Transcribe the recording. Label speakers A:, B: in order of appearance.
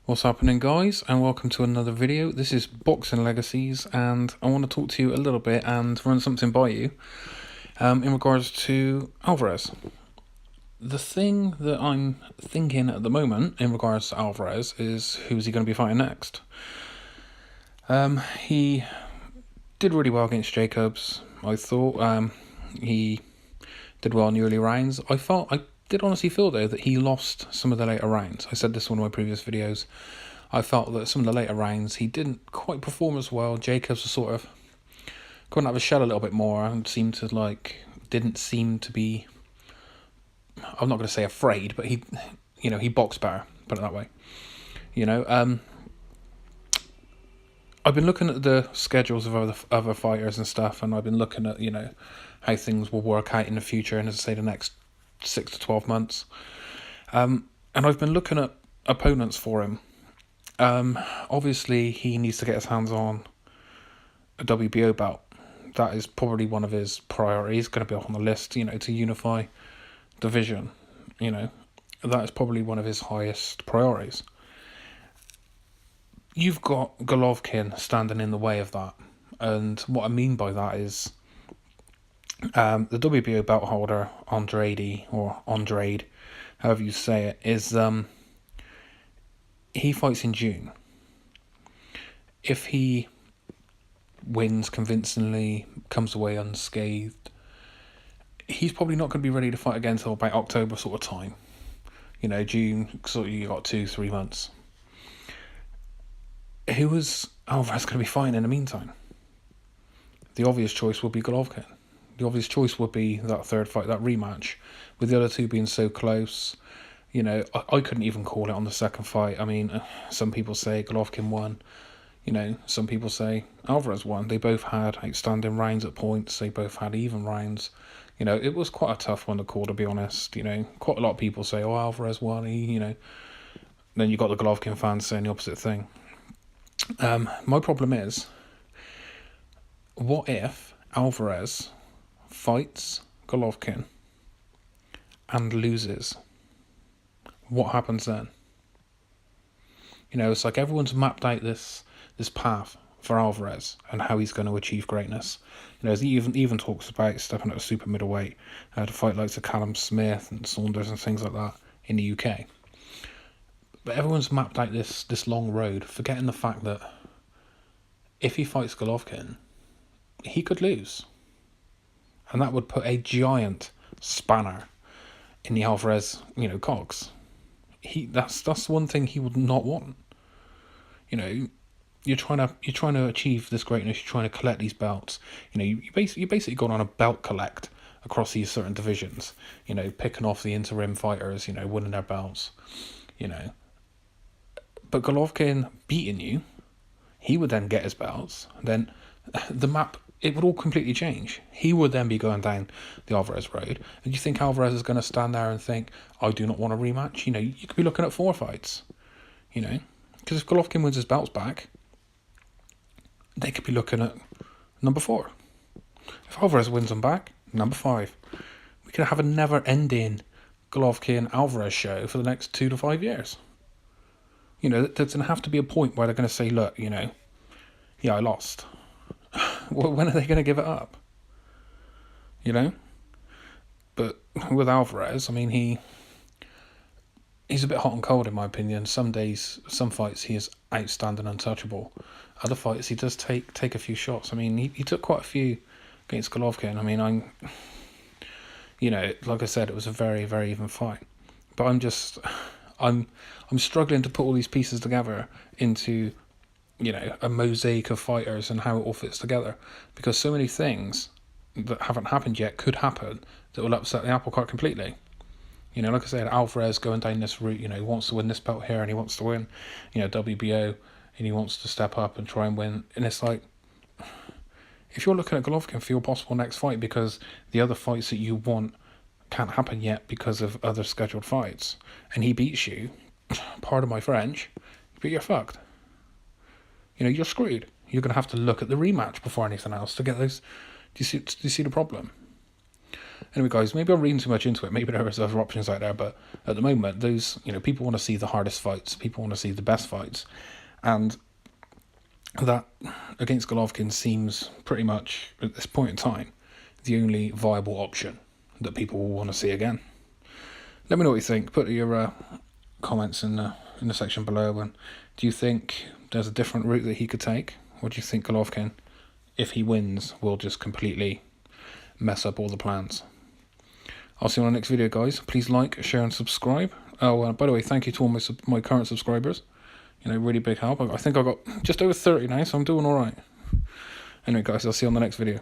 A: What's happening, guys, and welcome to another video. This is Boxing Legacies, and I want to talk to you a little bit and run something by you in regards to Alvarez. The thing that I'm thinking at the moment in regards to Alvarez is, who's he going to be fighting next? He did really well against Jacobs. I thought he did well in the early rounds. I did honestly feel, though, that he lost some of the later rounds. I said this in one of my previous videos. I felt that some of the later rounds he didn't quite perform as well. Jacobs was sort of going out of his shell a little bit more and didn't seem to be, I'm not going to say afraid, but he boxed better, put it that way. I've been looking at the schedules of other fighters and stuff, and I've been looking at, how things will work out in the future, and as I say, the next 6 to 12 months. And I've been looking at opponents for him. Obviously, he needs to get his hands on a WBO belt. That is probably one of his priorities, going to be up on the list, to unify division. That is probably one of his highest priorities. You've got Golovkin standing in the way of that. And what I mean by that is the WBO belt holder, Andrade, however you say it, is he fights in June. If he wins convincingly, comes away unscathed, he's probably not going to be ready to fight again until about October sort of time. June, so you got 2-3 months. Who was Alvarez going to be fighting in the meantime? The obvious choice would be Golovkin. The obvious choice would be that third fight, that rematch, with the other two being so close. I couldn't even call it on the second fight. I mean, some people say Golovkin won. Some people say Alvarez won. They both had outstanding rounds at points. They both had even rounds. It was quite a tough one to call, to be honest. Quite a lot of people say, oh, Alvarez won. Then you got the Golovkin fans saying the opposite thing. My problem is, what if Alvarez fights Golovkin and loses? What happens then? It's like everyone's mapped out this path for Alvarez and how he's going to achieve greatness. He even talks about stepping up to super middleweight to fight like Callum Smith and Saunders and things like that in the UK. But everyone's mapped out this long road, forgetting the fact that if he fights Golovkin, he could lose. And that would put a giant spanner in the Alvarez, cogs. That's one thing he would not want. You're trying to achieve this greatness. You're trying to collect these belts. You basically gone on a belt collect across these certain divisions. Picking off the interim fighters. Winning their belts. But Golovkin beating you, he would then get his belts. Then the map, it would all completely change. He would then be going down the Alvarez road. And you think Alvarez is going to stand there and think, I do not want a rematch? You could be looking at 4 fights. Because if Golovkin wins his belts back, they could be looking at number 4. If Alvarez wins them back, number 5. We could have a never-ending Golovkin-Alvarez show for the next 2 to 5 years. There's going to have to be a point where they're going to say, look, yeah, I lost. When are they going to give it up? But with Alvarez, I mean, he's a bit hot and cold in my opinion. Some days, some fights, he is outstanding, untouchable. Other fights, he does take a few shots. I mean, he took quite a few against Golovkin. I mean, like I said, it was a very, very even fight. But I'm struggling to put all these pieces together into, a mosaic of fighters and how it all fits together, because so many things that haven't happened yet could happen that will upset the apple cart completely. Like I said, Alvarez going down this route, he wants to win this belt here and he wants to win, WBO, and he wants to step up and try and win. And it's like, if you're looking at Golovkin for your possible next fight because the other fights that you want can't happen yet because of other scheduled fights, and he beats you, pardon my French, but you're fucked. You're screwed. You're going to have to look at the rematch before anything else to get those. Do you see the problem? Anyway, guys, maybe I'm reading too much into it. Maybe there is other options out there, but at the moment, those, people want to see the hardest fights. People want to see the best fights, and that against Golovkin seems pretty much at this point in time the only viable option that people will want to see again. Let me know what you think. Put your comments in the section below. And do you think there's a different route that he could take, or do you think Golovkin, if he wins, will just completely mess up all the plans? I'll see you on the next video, guys. Please like, share, and subscribe. Oh, by the way, thank you to all my current subscribers. Really big help. I think I got just over 30 now, so I'm doing all right. Anyway, guys, I'll see you on the next video.